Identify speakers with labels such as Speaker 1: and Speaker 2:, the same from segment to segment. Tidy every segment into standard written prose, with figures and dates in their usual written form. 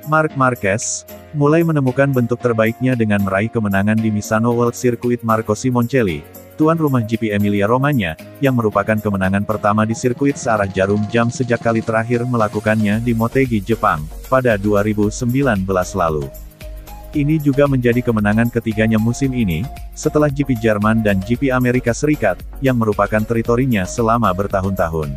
Speaker 1: Marc Marquez mulai menemukan bentuk terbaiknya dengan meraih kemenangan di Misano World Circuit Marco Simoncelli, tuan rumah GP Emilia-Romagna, yang merupakan kemenangan pertama di sirkuit searah jarum jam sejak kali terakhir melakukannya di Motegi, Jepang, pada 2019 lalu. Ini juga menjadi kemenangan ketiganya musim ini, setelah GP Jerman dan GP Amerika Serikat, yang merupakan teritorinya selama bertahun-tahun.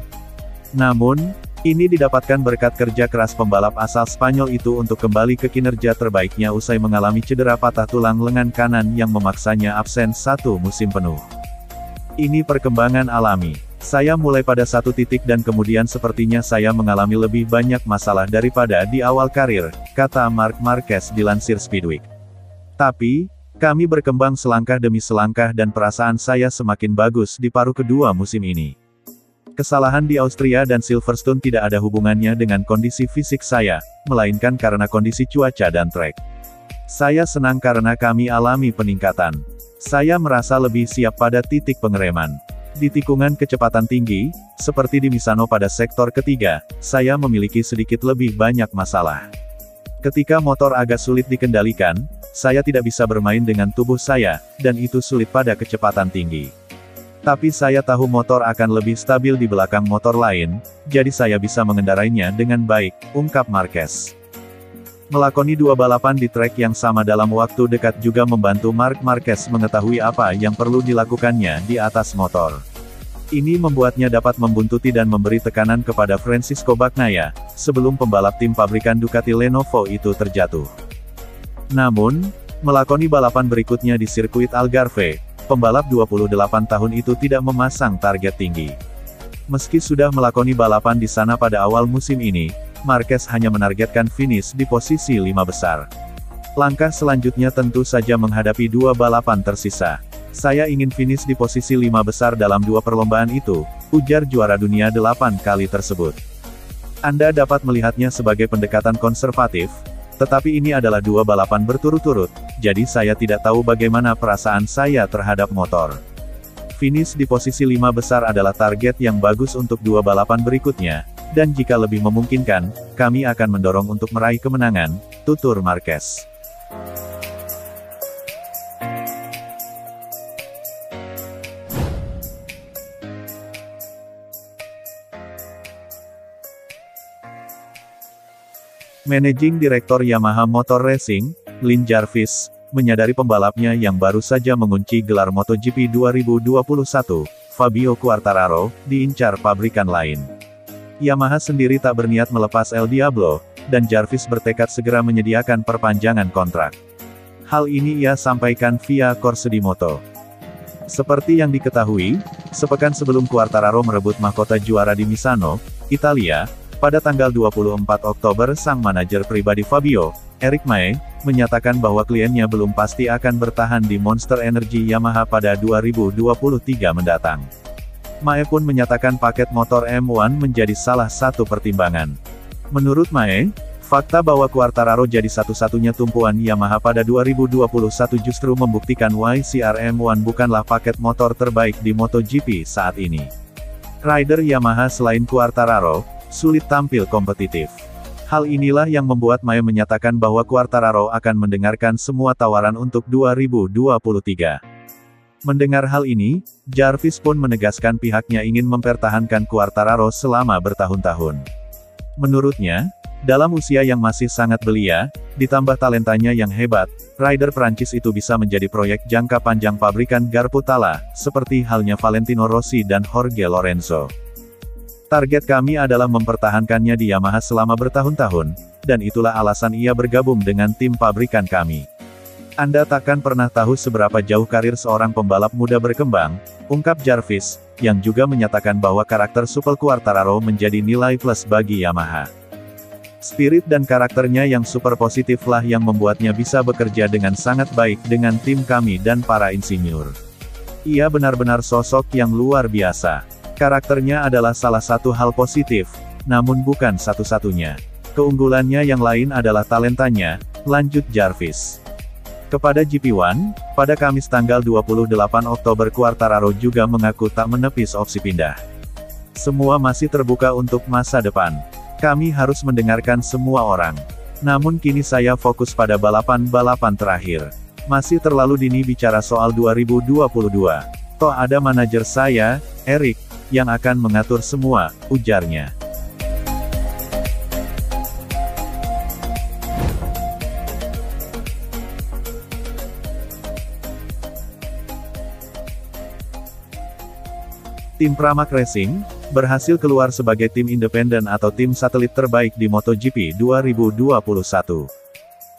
Speaker 1: Namun, ini didapatkan berkat kerja keras pembalap asal Spanyol itu untuk kembali ke kinerja terbaiknya usai mengalami cedera patah tulang lengan kanan yang memaksanya absen 1 musim penuh. Ini perkembangan alami. Saya mulai pada satu titik dan kemudian sepertinya saya mengalami lebih banyak masalah daripada di awal karir, kata Marc Marquez dilansir Speedweek. Tapi, kami berkembang selangkah demi selangkah dan perasaan saya semakin bagus di paruh kedua musim ini. Kesalahan di Austria dan Silverstone tidak ada hubungannya dengan kondisi fisik saya, melainkan karena kondisi cuaca dan trek. Saya senang karena kami alami peningkatan. Saya merasa lebih siap pada titik pengereman. Di tikungan kecepatan tinggi, seperti di Misano pada sektor ketiga, saya memiliki sedikit lebih banyak masalah. Ketika motor agak sulit dikendalikan, saya tidak bisa bermain dengan tubuh saya, dan itu sulit pada kecepatan tinggi. Tapi saya tahu motor akan lebih stabil di belakang motor lain, jadi saya bisa mengendarainya dengan baik, ungkap Marquez. Melakoni 2 balapan di trek yang sama dalam waktu dekat juga membantu Marc Marquez mengetahui apa yang perlu dilakukannya di atas motor. Ini membuatnya dapat membuntuti dan memberi tekanan kepada Francisco Bagnaia, sebelum pembalap tim pabrikan Ducati Lenovo itu terjatuh. Namun, melakoni balapan berikutnya di sirkuit Algarve, pembalap 28 tahun itu tidak memasang target tinggi. Meski sudah melakoni balapan di sana pada awal musim ini, Marquez hanya menargetkan finish di posisi 5 besar. Langkah selanjutnya tentu saja menghadapi 2 balapan tersisa. Saya ingin finish di posisi 5 besar dalam 2 perlombaan itu, ujar juara dunia 8 kali tersebut. Anda dapat melihatnya sebagai pendekatan konservatif, tetapi ini adalah 2 balapan berturut-turut, jadi saya tidak tahu bagaimana perasaan saya terhadap motor. Finish di posisi 5 besar adalah target yang bagus untuk 2 balapan berikutnya, dan jika lebih memungkinkan, kami akan mendorong untuk meraih kemenangan, tutur Marquez. Managing Director Yamaha Motor Racing, Lin Jarvis, menyadari pembalapnya yang baru saja mengunci gelar MotoGP 2021, Fabio Quartararo, diincar pabrikan lain. Yamaha sendiri tak berniat melepas El Diablo, dan Jarvis bertekad segera menyediakan perpanjangan kontrak. Hal ini ia sampaikan via Corse di Moto. Seperti yang diketahui, sepekan sebelum Quartararo merebut mahkota juara di Misano, Italia, pada tanggal 24 Oktober sang manajer pribadi Fabio, Eric Mae, menyatakan bahwa kliennya belum pasti akan bertahan di Monster Energy Yamaha pada 2023 mendatang. Mae pun menyatakan paket motor M1 menjadi salah satu pertimbangan. Menurut Mae, fakta bahwa Quartararo jadi satu-satunya tumpuan Yamaha pada 2021 justru membuktikan YCR M1 bukanlah paket motor terbaik di MotoGP saat ini. Rider Yamaha selain Quartararo sulit tampil kompetitif. Hal inilah yang membuat Mae menyatakan bahwa Quartararo akan mendengarkan semua tawaran untuk 2023. Mendengar hal ini, Jarvis pun menegaskan pihaknya ingin mempertahankan Quartararo selama bertahun-tahun. Menurutnya, dalam usia yang masih sangat belia, ditambah talentanya yang hebat, rider Prancis itu bisa menjadi proyek jangka panjang pabrikan Garputala, seperti halnya Valentino Rossi dan Jorge Lorenzo. Target kami adalah mempertahankannya di Yamaha selama bertahun-tahun, dan itulah alasan ia bergabung dengan tim pabrikan kami. Anda takkan pernah tahu seberapa jauh karir seorang pembalap muda berkembang, ungkap Jarvis, yang juga menyatakan bahwa karakter supel Quartararo menjadi nilai plus bagi Yamaha. Spirit dan karakternya yang super positiflah yang membuatnya bisa bekerja dengan sangat baik dengan tim kami dan para insinyur. Ia benar-benar sosok yang luar biasa. Karakternya adalah salah satu hal positif, namun bukan satu-satunya. Keunggulannya yang lain adalah talentanya, lanjut Jarvis. Kepada GP1, pada Kamis tanggal 28 Oktober Quartararo juga mengaku tak menepis opsi pindah. Semua masih terbuka untuk masa depan. Kami harus mendengarkan semua orang. Namun kini saya fokus pada balapan-balapan terakhir. Masih terlalu dini bicara soal 2022. Toh ada manajer saya, Eric, yang akan mengatur semua, ujarnya. Tim Pramac Racing berhasil keluar sebagai tim independen atau tim satelit terbaik di MotoGP 2021.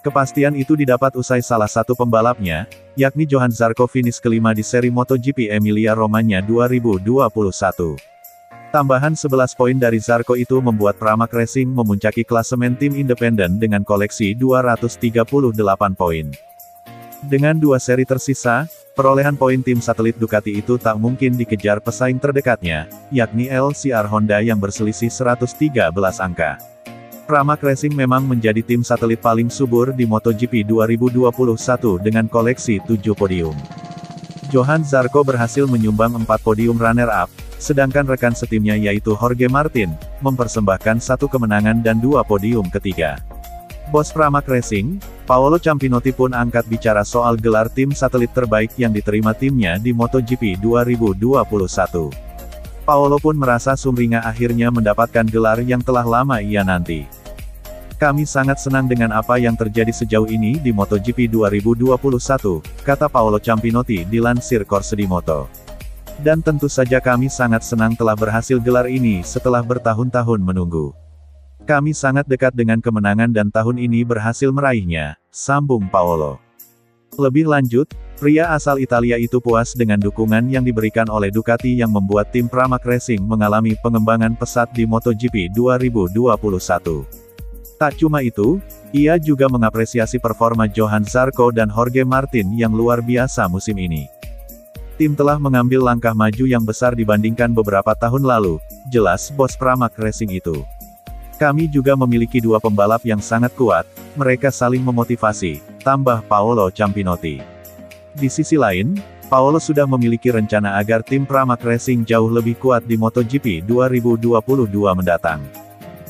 Speaker 1: Kepastian itu didapat usai salah satu pembalapnya, yakni Johann Zarco finish kelima di seri MotoGP Emilia-Romagna 2021. Tambahan 11 poin dari Zarco itu membuat Pramac Racing memuncaki klasemen tim independen dengan koleksi 238 poin. Dengan 2 seri tersisa, perolehan poin tim satelit Ducati itu tak mungkin dikejar pesaing terdekatnya, yakni LCR Honda yang berselisih 113 angka. Pramac Racing memang menjadi tim satelit paling subur di MotoGP 2021 dengan koleksi 7 podium. Johann Zarco berhasil menyumbang 4 podium runner-up, sedangkan rekan setimnya yaitu Jorge Martin, mempersembahkan 1 kemenangan dan 2 podium ketiga. Bos Pramac Racing, Paolo Ciampinotti pun angkat bicara soal gelar tim satelit terbaik yang diterima timnya di MotoGP 2021. Paolo pun merasa sumringah akhirnya mendapatkan gelar yang telah lama ia nanti. Kami sangat senang dengan apa yang terjadi sejauh ini di MotoGP 2021, kata Paolo Ciampinotti dilansir Corsedimoto. Dan tentu saja kami sangat senang telah berhasil gelar ini setelah bertahun-tahun menunggu. Kami sangat dekat dengan kemenangan dan tahun ini berhasil meraihnya, sambung Paolo. Lebih lanjut, pria asal Italia itu puas dengan dukungan yang diberikan oleh Ducati yang membuat tim Pramac Racing mengalami pengembangan pesat di MotoGP 2021. Tak cuma itu, ia juga mengapresiasi performa Johann Zarco dan Jorge Martin yang luar biasa musim ini. Tim telah mengambil langkah maju yang besar dibandingkan beberapa tahun lalu, jelas bos Pramac Racing itu. Kami juga memiliki 2 pembalap yang sangat kuat, mereka saling memotivasi, tambah Paolo Ciampinotti. Di sisi lain, Paolo sudah memiliki rencana agar tim Pramac Racing jauh lebih kuat di MotoGP 2022 mendatang.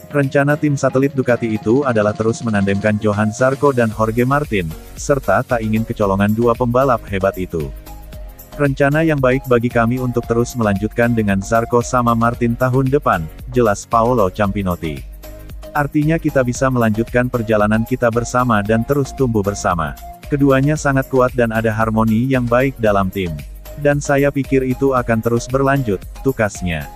Speaker 1: Rencana tim satelit Ducati itu adalah terus menandemkan Johann Zarco dan Jorge Martin, serta tak ingin kecolongan 2 pembalap hebat itu. Rencana yang baik bagi kami untuk terus melanjutkan dengan Zarco sama Martin tahun depan, jelas Paolo Ciampinotti. Artinya kita bisa melanjutkan perjalanan kita bersama dan terus tumbuh bersama. Keduanya sangat kuat dan ada harmoni yang baik dalam tim. Dan saya pikir itu akan terus berlanjut, tukasnya.